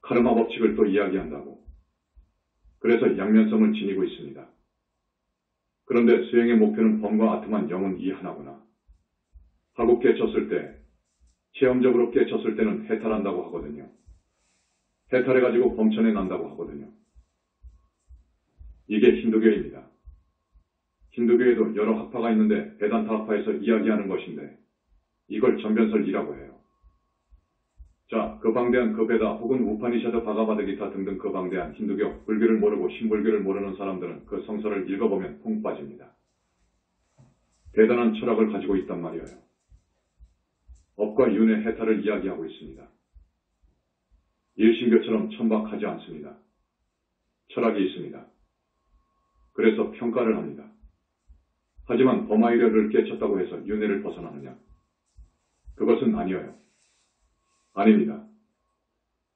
카르마 법칙을 또 이야기한다고. 그래서 양면성을 지니고 있습니다. 그런데 수행의 목표는 범과 아트만 영은 이 하나구나 하고 깨쳤을 때, 체험적으로 깨쳤을 때는 해탈한다고 하거든요. 해탈해가지고 범천에 난다고 하거든요. 이게 힌두교입니다. 힌두교에도 여러 학파가 있는데 베단타 학파에서 이야기하는 것인데 이걸 전변설이라고 해요. 자, 그 방대한 그 베다 혹은 우파니샤드 바가바드기타 등등 그 방대한 힌두교, 불교를 모르고 신불교를 모르는 사람들은 그 성서를 읽어보면 통 빠집니다. 대단한 철학을 가지고 있단 말이에요. 업과 윤의 해탈을 이야기하고 있습니다. 일신교처럼 천박하지 않습니다. 철학이 있습니다. 그래서 평가를 합니다. 하지만 범아이려를 깨쳤다고 해서 윤회를 벗어나느냐? 그것은 아니에요. 아닙니다.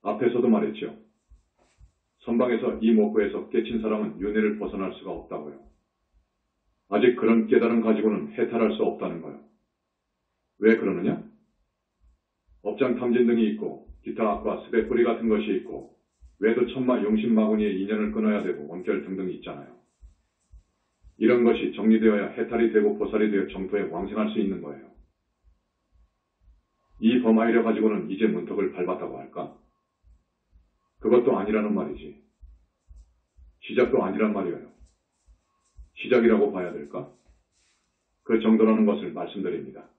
앞에서도 말했죠. 선방에서 이 목구에서 깨친 사람은 윤회를 벗어날 수가 없다고요. 아직 그런 깨달음 가지고는 해탈할 수 없다는 거예요. 왜 그러느냐? 업장 탐진 등이 있고 기타 악과 습의 뿌리 같은 것이 있고 외도 천마 용신마구니의 인연을 끊어야 되고 원결 등등 있잖아요. 이런 것이 정리되어야 해탈이 되고 보살이 되어 정토에 왕생할 수 있는 거예요. 이 범아이려 가지고는 이제 문턱을 밟았다고 할까? 그것도 아니라는 말이지. 시작도 아니란 말이에요. 시작이라고 봐야 될까? 그 정도라는 것을 말씀드립니다.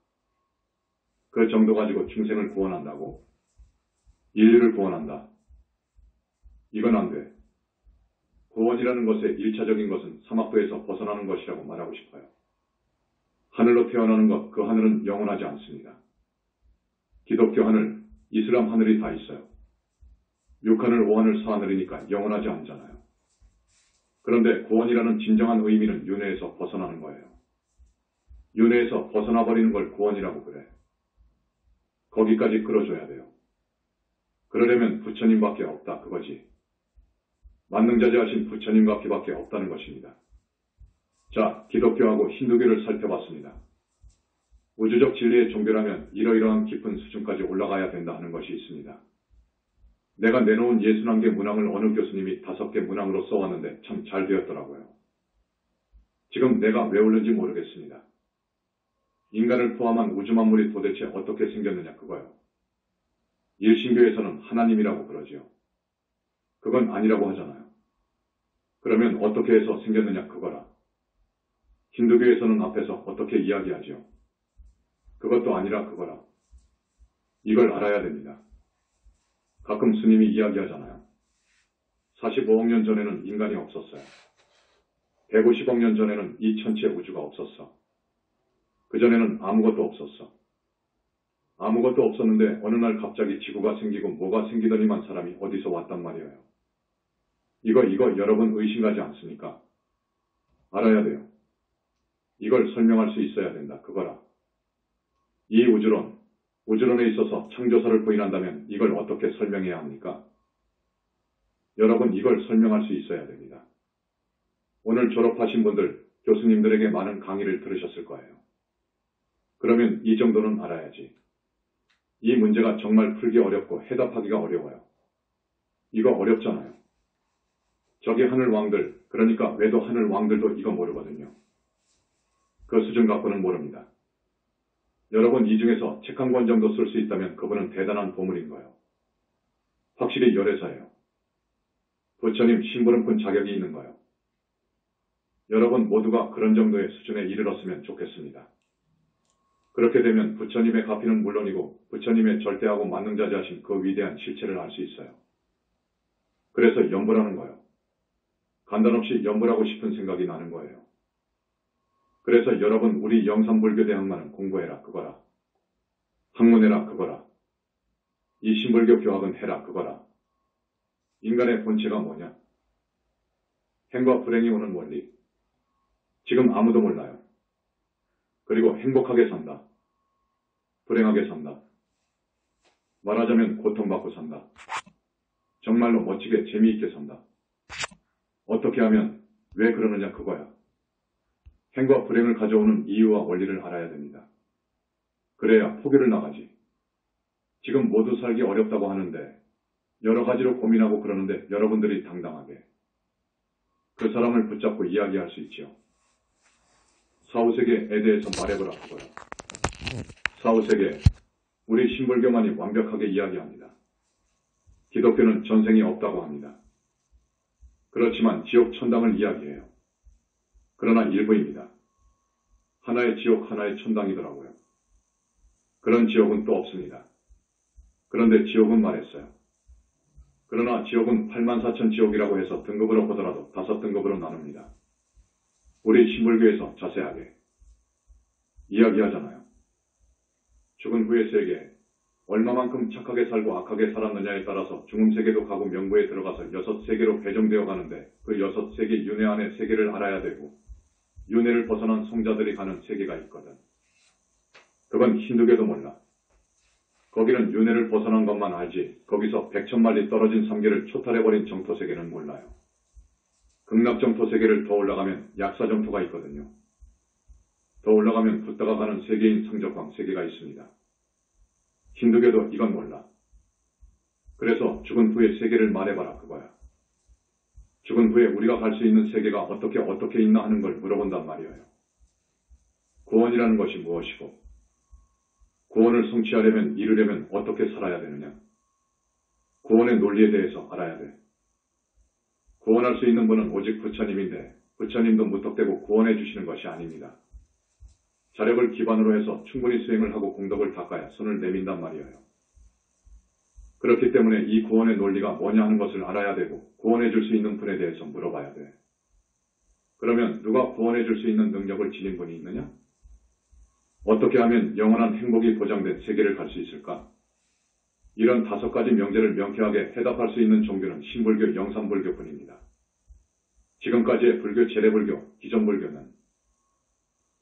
그 정도 가지고 중생을 구원한다고? 인류를 구원한다. 이건 안 돼. 구원이라는 것의 1차적인 것은 사막도에서 벗어나는 것이라고 말하고 싶어요. 하늘로 태어나는 것, 그 하늘은 영원하지 않습니다. 기독교 하늘, 이슬람 하늘이 다 있어요. 6하늘, 5하늘, 4하늘이니까 영원하지 않잖아요. 그런데 구원이라는 진정한 의미는 윤회에서 벗어나는 거예요. 윤회에서 벗어나버리는 걸 구원이라고 그래. 거기까지 끌어줘야 돼요. 그러려면 부처님밖에 없다 그거지. 만능자재하신 부처님밖에 없다는 것입니다. 자, 기독교하고 힌두교를 살펴봤습니다. 우주적 진리의 종교라면 이러이러한 깊은 수준까지 올라가야 된다 하는 것이 있습니다. 내가 내놓은 61개 문항을 어느 교수님이 5개 문항으로 써왔는데 참 잘 되었더라고요. 지금 내가 왜 올는지 모르겠습니다. 인간을 포함한 우주만물이 도대체 어떻게 생겼느냐 그거요. 일신교에서는 하나님이라고 그러지요. 그건 아니라고 하잖아요. 그러면 어떻게 해서 생겼느냐 그거라. 힌두교에서는 앞에서 어떻게 이야기하지요. 그것도 아니라 그거라. 이걸 알아야 됩니다. 가끔 스님이 이야기하잖아요. 45억 년 전에는 인간이 없었어요. 150억 년 전에는 이 천체 우주가 없었어. 그전에는 아무것도 없었어. 아무것도 없었는데 어느 날 갑자기 지구가 생기고 뭐가 생기더니만 사람이 어디서 왔단 말이에요. 이거 여러분 의심가지 않습니까? 알아야 돼요. 이걸 설명할 수 있어야 된다. 그거라. 이 우주론에 있어서 창조설을 부인한다면 이걸 어떻게 설명해야 합니까? 여러분 이걸 설명할 수 있어야 됩니다. 오늘 졸업하신 분들 교수님들에게 많은 강의를 들으셨을 거예요. 그러면 이 정도는 알아야지. 이 문제가 정말 풀기 어렵고 해답하기가 어려워요. 이거 어렵잖아요. 저기 하늘 왕들, 그러니까 외도 하늘 왕들도 이거 모르거든요. 그 수준 갖고는 모릅니다. 여러분 이 중에서 책 한 권 정도 쓸 수 있다면 그분은 대단한 보물인 거예요. 확실히 열애사예요. 부처님 심부름꾼 자격이 있는 거예요. 여러분 모두가 그런 정도의 수준에 이르렀으면 좋겠습니다. 그렇게 되면 부처님의 가피는 물론이고 부처님의 절대하고 만능자재하신 그 위대한 실체를 알 수 있어요. 그래서 염불하는 거예요. 간단없이 염불하고 싶은 생각이 나는 거예요. 그래서 여러분 우리 영산불교대학만은 공부해라 그거라. 학문해라 그거라. 이 신불교 교학은 해라 그거라. 인간의 본체가 뭐냐? 행과 불행이 오는 원리. 지금 아무도 몰라요. 그리고 행복하게 산다. 불행하게 산다. 말하자면 고통받고 산다. 정말로 멋지게 재미있게 산다. 어떻게 하면 왜 그러느냐 그거야. 행과 불행을 가져오는 이유와 원리를 알아야 됩니다. 그래야 포기를 나가지. 지금 모두 살기 어렵다고 하는데 여러 가지로 고민하고 그러는데 여러분들이 당당하게 그 사람을 붙잡고 이야기할 수 있지요. 사후세계에 대해서 말해보라 그거야. 사후세계, 우리 신불교만이 완벽하게 이야기합니다. 기독교는 전생이 없다고 합니다. 그렇지만 지옥 천당을 이야기해요. 그러나 일부입니다. 하나의 지옥 하나의 천당이더라고요. 그런 지옥은 또 없습니다. 그런데 지옥은 말했어요. 그러나 지옥은 84,000 지옥이라고 해서 등급으로 보더라도 5등급으로 나눕니다. 우리 신불교에서 자세하게 이야기하잖아요. 죽은 후의 세계, 얼마만큼 착하게 살고 악하게 살았느냐에 따라서 중음세계도 가고 명부에 들어가서 6세계로 배정되어 가는데 그 6세계 윤회 안에 세계를 알아야 되고 윤회를 벗어난 성자들이 가는 세계가 있거든. 그건 힌두교도 몰라. 거기는 윤회를 벗어난 것만 알지 거기서 100,000마리 떨어진 삼계를 초탈해버린 정토세계는 몰라요. 극락정토세계를 더 올라가면 약사정토가 있거든요. 더 올라가면 붓다가 가는 세계인 성적광 세계가 있습니다. 힌두교도 이건 몰라. 그래서 죽은 후의 세계를 말해봐라 그거야. 죽은 후에 우리가 갈 수 있는 세계가 어떻게 있나 하는 걸 물어본단 말이에요. 구원이라는 것이 무엇이고 구원을 성취하려면 이루려면 어떻게 살아야 되느냐. 구원의 논리에 대해서 알아야 돼. 구원할 수 있는 분은 오직 부처님인데 부처님도 무턱대고 구원해 주시는 것이 아닙니다. 자력을 기반으로 해서 충분히 수행을 하고 공덕을 닦아야 손을 내민단 말이에요. 그렇기 때문에 이 구원의 논리가 뭐냐 하는 것을 알아야 되고 구원해 줄 수 있는 분에 대해서 물어봐야 돼. 그러면 누가 구원해 줄 수 있는 능력을 지닌 분이 있느냐? 어떻게 하면 영원한 행복이 보장된 세계를 갈 수 있을까? 이런 5가지 명제를 명쾌하게 해답할 수 있는 종교는 신불교, 영산불교뿐입니다. 지금까지의 불교, 재래불교, 기존불교는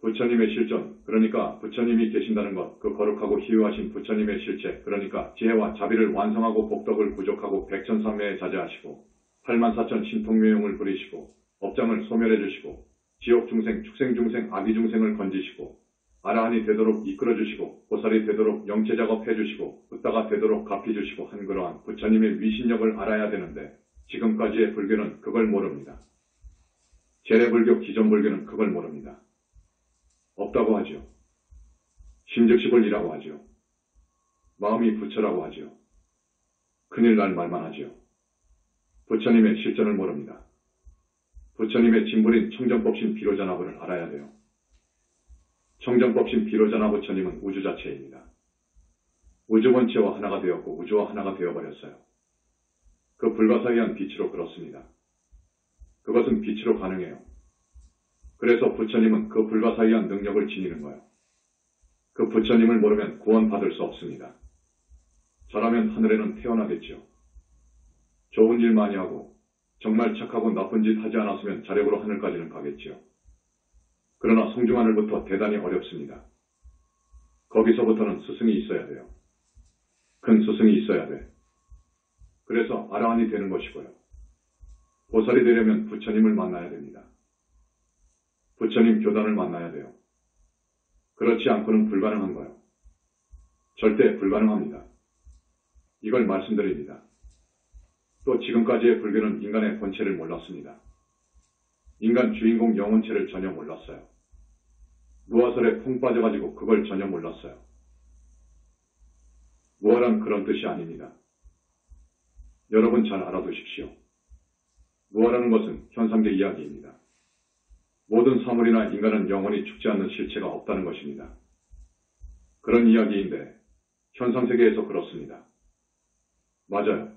부처님의 실존, 그러니까 부처님이 계신다는 것, 그 거룩하고 희유하신 부처님의 실체, 그러니까 지혜와 자비를 완성하고 복덕을 부족하고 백천삼매에 자제하시고 84,000 신통묘용을 부리시고 업장을 소멸해 주시고 지옥 중생, 축생 중생, 아기 중생을 건지시고 아라한이 되도록 이끌어 주시고 보살이 되도록 영체 작업해 주시고 붓다가 되도록 갚이 주시고 한 그러한 부처님의 위신력을 알아야 되는데 지금까지의 불교는 그걸 모릅니다. 재래불교, 기존불교는 그걸 모릅니다. 없다고 하죠. 심즉시불이라고 하죠. 마음이 부처라고 하죠. 큰일 날 말만 하죠. 부처님의 실전을 모릅니다. 부처님의 진불인 청정법신 비로자나부를 알아야 돼요. 청정법신 비로자나 부처님은 우주 자체입니다. 우주 본체와 하나가 되었고 우주와 하나가 되어버렸어요. 그 불가사의한 빛으로 그렇습니다. 그것은 빛으로 가능해요. 그래서 부처님은 그 불가사의한 능력을 지니는 거예요. 그 부처님을 모르면 구원받을 수 없습니다. 잘하면 하늘에는 태어나겠죠. 좋은 일 많이 하고 정말 착하고 나쁜 짓 하지 않았으면 자력으로 하늘까지는 가겠죠. 그러나 성중하늘부터 대단히 어렵습니다. 거기서부터는 스승이 있어야 돼요. 큰 스승이 있어야 돼. 그래서 아라한이 되는 것이고요. 보살이 되려면 부처님을 만나야 됩니다. 부처님 교단을 만나야 돼요. 그렇지 않고는 불가능한 거예요. 절대 불가능합니다. 이걸 말씀드립니다. 또 지금까지의 불교는 인간의 본체를 몰랐습니다. 인간 주인공 영혼체를 전혀 몰랐어요. 무아설에 콩 빠져가지고 그걸 전혀 몰랐어요. 무아란 그런 뜻이 아닙니다. 여러분 잘 알아두십시오. 무아라는 것은 현상계 이야기입니다. 모든 사물이나 인간은 영원히 죽지 않는 실체가 없다는 것입니다. 그런 이야기인데 현상세계에서 그렇습니다. 맞아요.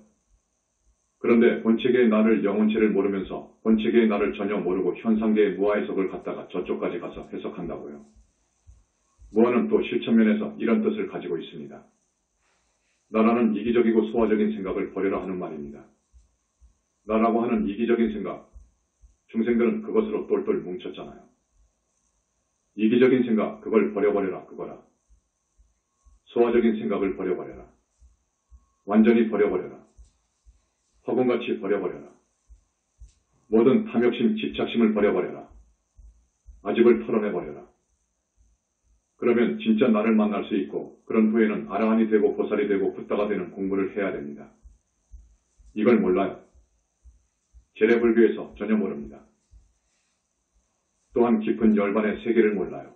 그런데 본체계의 나를 영혼체를 모르면서 본체계의 나를 전혀 모르고 현상계의 무아 해석을 갖다가 저쪽까지 가서 해석한다고요. 무아는 또 실천면에서 이런 뜻을 가지고 있습니다. 나라는 이기적이고 소화적인 생각을 버려라 하는 말입니다. 나라고 하는 이기적인 생각, 중생들은 그것으로 똘똘 뭉쳤잖아요. 이기적인 생각, 그걸 버려버려라 그거라. 소화적인 생각을 버려버려라. 완전히 버려버려라. 허공같이 버려버려라. 모든 탐욕심, 집착심을 버려버려라. 아집을 털어내버려라. 그러면 진짜 나를 만날 수 있고 그런 후에는 아라한이 되고 보살이 되고 붓다가 되는 공부를 해야 됩니다. 이걸 몰라요. 제례불교에서 전혀 모릅니다. 또한 깊은 열반의 세계를 몰라요.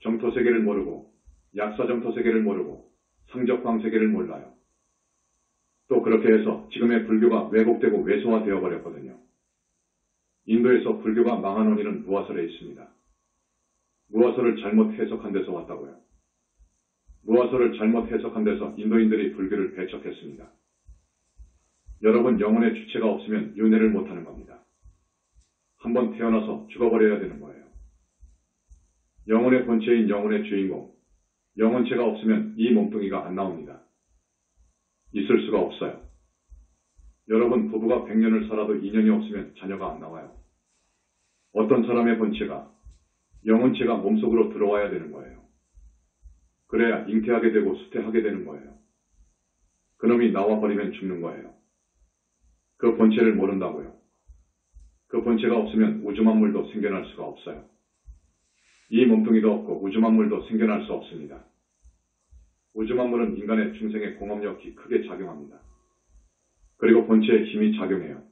정토세계를 모르고 약사정토세계를 모르고 상적광세계를 몰라요. 또 그렇게 해서 지금의 불교가 왜곡되고 왜소화되어 버렸거든요. 인도에서 불교가 망한 원인은 무아설에 있습니다. 무아설을 잘못 해석한 데서 왔다고요. 무아설을 잘못 해석한 데서 인도인들이 불교를 배척했습니다. 여러분 영혼의 주체가 없으면 윤회를 못하는 겁니다. 한번 태어나서 죽어버려야 되는 거예요. 영혼의 본체인 영혼의 주인공, 영혼체가 없으면 이 몸뚱이가 안 나옵니다. 있을 수가 없어요. 여러분 부부가 100년을 살아도 인연이 없으면 자녀가 안 나와요. 어떤 사람의 본체가, 영혼체가 몸속으로 들어와야 되는 거예요. 그래야 잉태하게 되고 수태하게 되는 거예요. 그놈이 나와버리면 죽는 거예요. 그 본체를 모른다고요. 그 본체가 없으면 우주만물도 생겨날 수가 없어요. 이 몸뚱이도 없고 우주만물도 생겨날 수 없습니다. 우주만물은 인간의 중생의 공업력이 크게 작용합니다. 그리고 본체의 힘이 작용해요.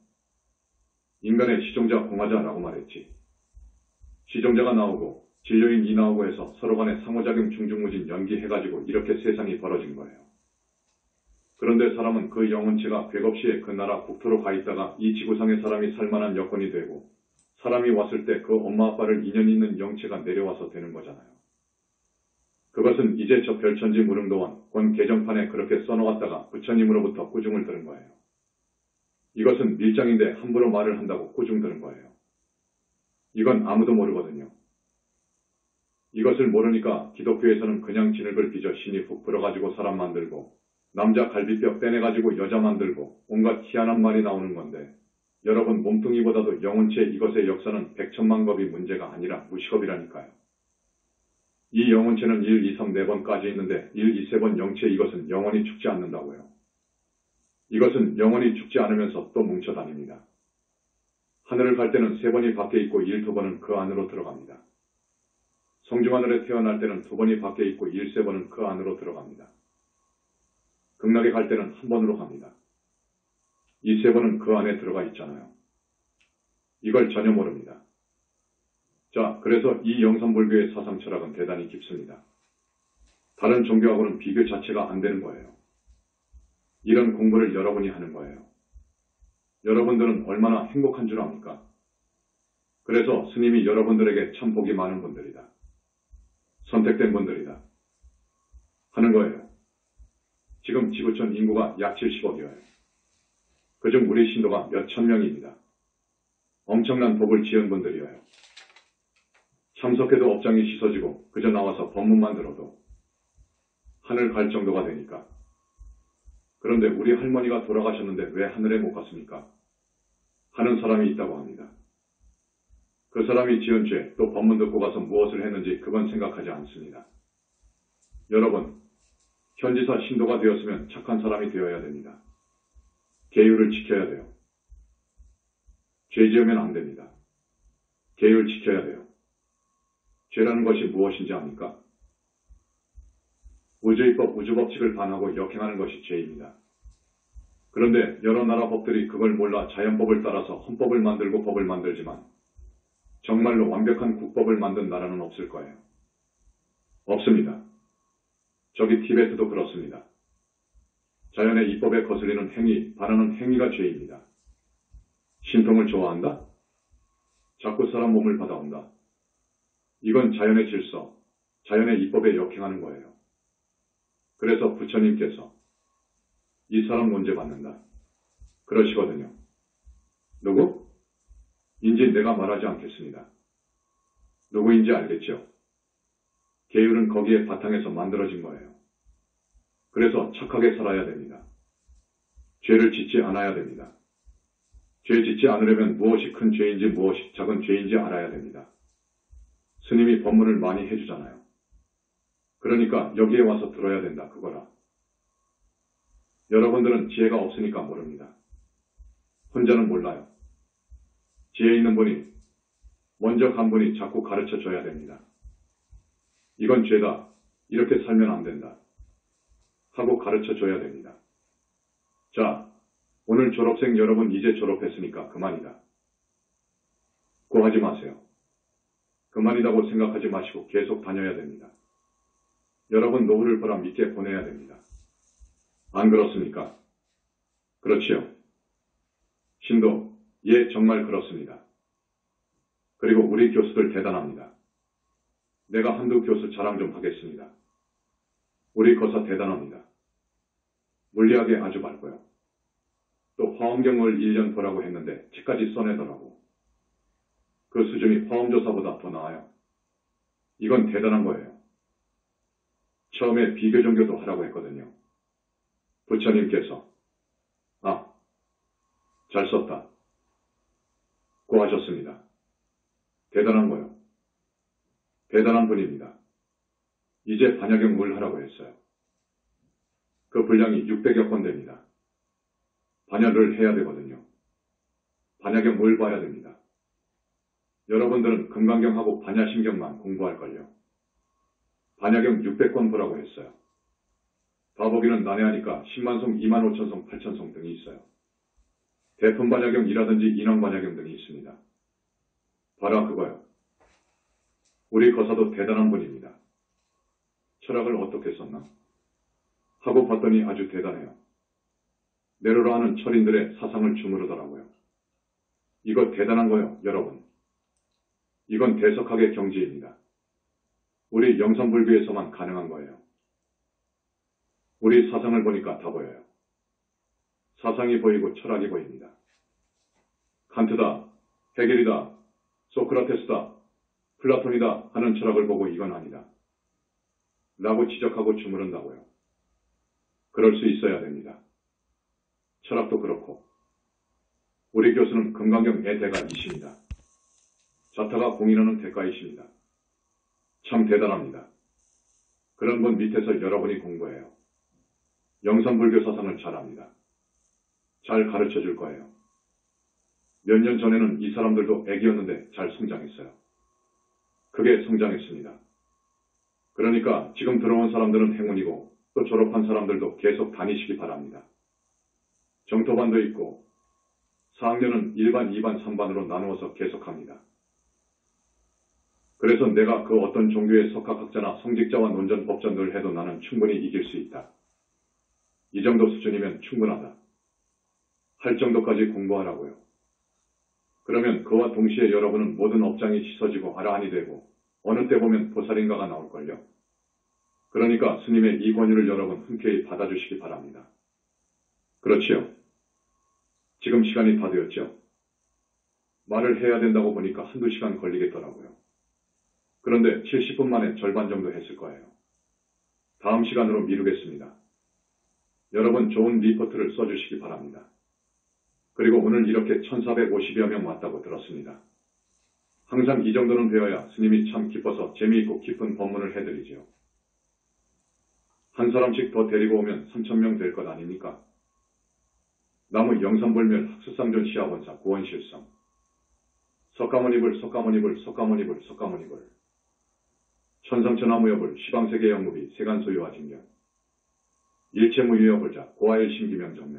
인간의 시종자 공화자라고 말했지. 시종자가 나오고 진료인 이 나오고 해서 서로 간에 상호작용 중중무진 연기해가지고 이렇게 세상이 벌어진 거예요. 그런데 사람은 그 영혼체가 백업시에 그 나라 국토로 가 있다가 이 지구상의 사람이 살만한 여건이 되고 사람이 왔을 때 그 엄마 아빠를 인연 있는 영체가 내려와서 되는 거잖아요. 그것은 이제 저 별천지 무릉도원 권 개정판에 그렇게 써놓았다가 부처님으로부터 꾸중을 들은 거예요. 이것은 밀장인데 함부로 말을 한다고 꾸중 들은 거예요. 이건 아무도 모르거든요. 이것을 모르니까 기독교에서는 그냥 진흙을 빚어 신이 훅 불어가지고 사람 만들고 남자 갈비뼈 빼내가지고 여자 만들고 온갖 희한한 말이 나오는 건데 여러분 몸뚱이보다도 영혼체 이것의 역사는 백천만 겁이 문제가 아니라 무식겁이라니까요. 이 영혼체는 1, 2, 3, 4번까지 있는데 1, 2, 3번 영체 이것은 영원히 죽지 않는다고요. 이것은 영원히 죽지 않으면서 또 뭉쳐 다닙니다. 하늘을 갈 때는 3번이 밖에 있고 1, 2번은 그 안으로 들어갑니다. 성중하늘에 태어날 때는 2번이 밖에 있고 1, 3번은 그 안으로 들어갑니다. 극락에 갈 때는 1번으로 갑니다. 이 3번은 그 안에 들어가 있잖아요. 이걸 전혀 모릅니다. 자, 그래서 이 영산불교의 사상 철학은 대단히 깊습니다. 다른 종교하고는 비교 자체가 안 되는 거예요. 이런 공부를 여러분이 하는 거예요. 여러분들은 얼마나 행복한 줄 압니까? 그래서 스님이 여러분들에게 참 복이 많은 분들이다. 선택된 분들이다. 하는 거예요. 지금 지구촌 인구가 약 70억이에요. 그중 우리 신도가 몇천 명입니다. 엄청난 복을 지은 분들이에요. 참석해도 업장이 씻어지고 그저 나와서 법문만 들어도 하늘 갈 정도가 되니까. 그런데 우리 할머니가 돌아가셨는데 왜 하늘에 못 갔습니까? 하는 사람이 있다고 합니다. 그 사람이 지은 죄, 또 법문 듣고 가서 무엇을 했는지 그건 생각하지 않습니다. 여러분, 현지사 신도가 되었으면 착한 사람이 되어야 됩니다. 계율을 지켜야 돼요. 죄 지으면 안 됩니다. 계율 지켜야 돼요. 죄라는 것이 무엇인지 압니까? 우주의법, 우주법칙을 반하고 역행하는 것이 죄입니다. 그런데 여러 나라 법들이 그걸 몰라 자연법을 따라서 헌법을 만들고 법을 만들지만 정말로 완벽한 국법을 만든 나라는 없을 거예요. 없습니다. 저기 티베트도 그렇습니다. 자연의 이법에 거슬리는 행위, 반하는 행위가 죄입니다. 신통을 좋아한다? 자꾸 사람 몸을 받아온다. 이건 자연의 질서, 자연의 이법에 역행하는 거예요. 그래서 부처님께서 이 사람 문제 받는다. 그러시거든요. 누구? 인지 내가 말하지 않겠습니다. 누구인지 알겠죠? 계율은 거기에 바탕에서 만들어진 거예요. 그래서 착하게 살아야 됩니다. 죄를 짓지 않아야 됩니다. 죄 짓지 않으려면 무엇이 큰 죄인지 무엇이 작은 죄인지 알아야 됩니다. 스님이 법문을 많이 해주잖아요. 그러니까 여기에 와서 들어야 된다 그거라. 여러분들은 지혜가 없으니까 모릅니다. 혼자는 몰라요. 지혜 있는 분이 먼저 간 분이 자꾸 가르쳐 줘야 됩니다. 이건 죄다. 이렇게 살면 안 된다. 하고 가르쳐 줘야 됩니다. 자, 오늘 졸업생 여러분 이제 졸업했으니까 그만이다. 고 하지 마세요. 그만이라고 생각하지 마시고 계속 다녀야 됩니다. 여러분 노후를 보람 믿게 보내야 됩니다. 안 그렇습니까? 그렇지요. 신도, 예, 정말 그렇습니다. 그리고 우리 교수들 대단합니다. 내가 한두 교수 자랑 좀 하겠습니다. 우리 거사 대단합니다. 물리학에 아주 밝고요. 또 화엄경을 1년 보라고 했는데 책까지 써내더라고. 그 수준이 화엄조사보다 더 나아요. 이건 대단한 거예요. 처음에 비교 종교도 하라고 했거든요. 부처님께서 잘 썼다. 고 하셨습니다. 대단한 거요. 대단한 분입니다. 이제 반야경 물 하라고 했어요. 그 분량이 600여 건 됩니다. 반야를 해야 되거든요. 반야경 물 봐야 됩니다. 여러분들은 금강경하고 반야심경만 공부할걸요. 반야경 600권 보라고 했어요. 다 보기는 난해하니까 10만송, 25,000송, 8,000송 등이 있어요. 대품반야경이라든지 인왕반야경 등이 있습니다. 봐라 그거요. 우리 거사도 대단한 분입니다. 철학을 어떻게 썼나? 하고 봤더니 아주 대단해요. 내로라 하는 철인들의 사상을 주무르더라고요. 이거 대단한 거요, 여러분. 이건 대석학의 경지입니다. 우리 영산불교에서만 가능한 거예요. 우리 사상을 보니까 다 보여요. 사상이 보이고 철학이 보입니다. 칸트다, 헤겔이다, 소크라테스다, 플라톤이다 하는 철학을 보고 이건 아니다. 라고 지적하고 주무른다고요. 그럴 수 있어야 됩니다. 철학도 그렇고 우리 교수는 금강경의 대가이십니다. 자타가 공인하는 대가이십니다. 참 대단합니다. 그런 분 밑에서 여러분이 공부해요. 영산불교 사상을 잘합니다. 잘 가르쳐 줄 거예요. 몇 년 전에는 이 사람들도 애기였는데 잘 성장했어요. 크게 성장했습니다. 그러니까 지금 들어온 사람들은 행운이고 또 졸업한 사람들도 계속 다니시기 바랍니다. 정토반도 있고 4학년은 1반, 2반, 3반으로 나누어서 계속합니다. 그래서 내가 그 어떤 종교의 석학학자나 성직자와 논전, 법전들 해도 나는 충분히 이길 수 있다. 이 정도 수준이면 충분하다. 할 정도까지 공부하라고요. 그러면 그와 동시에 여러분은 모든 업장이 씻어지고 아라한이 되고 어느 때 보면 보살인가가 나올걸요. 그러니까 스님의 이 권유를 여러분 흔쾌히 받아주시기 바랍니다. 그렇지요? 지금 시간이 다 되었죠? 말을 해야 된다고 보니까 한두 시간 걸리겠더라고요. 그런데 70분 만에 절반 정도 했을 거예요. 다음 시간으로 미루겠습니다. 여러분 좋은 리포트를 써주시기 바랍니다. 그리고 오늘 이렇게 1450여 명 왔다고 들었습니다. 항상 이 정도는 배워야 스님이 참 기뻐서 재미있고 깊은 법문을 해드리죠. 한 사람씩 더 데리고 오면 3,000명 될 것 아닙니까? 나무 영산불멸 학수상전 시합원사 고원실성 석가모니불 석가모니불 석가모니불 석가모니불 천상천하무여불 시방세계 영무비 세간소유와 징견 일체무유여불자 고아의 심기명정매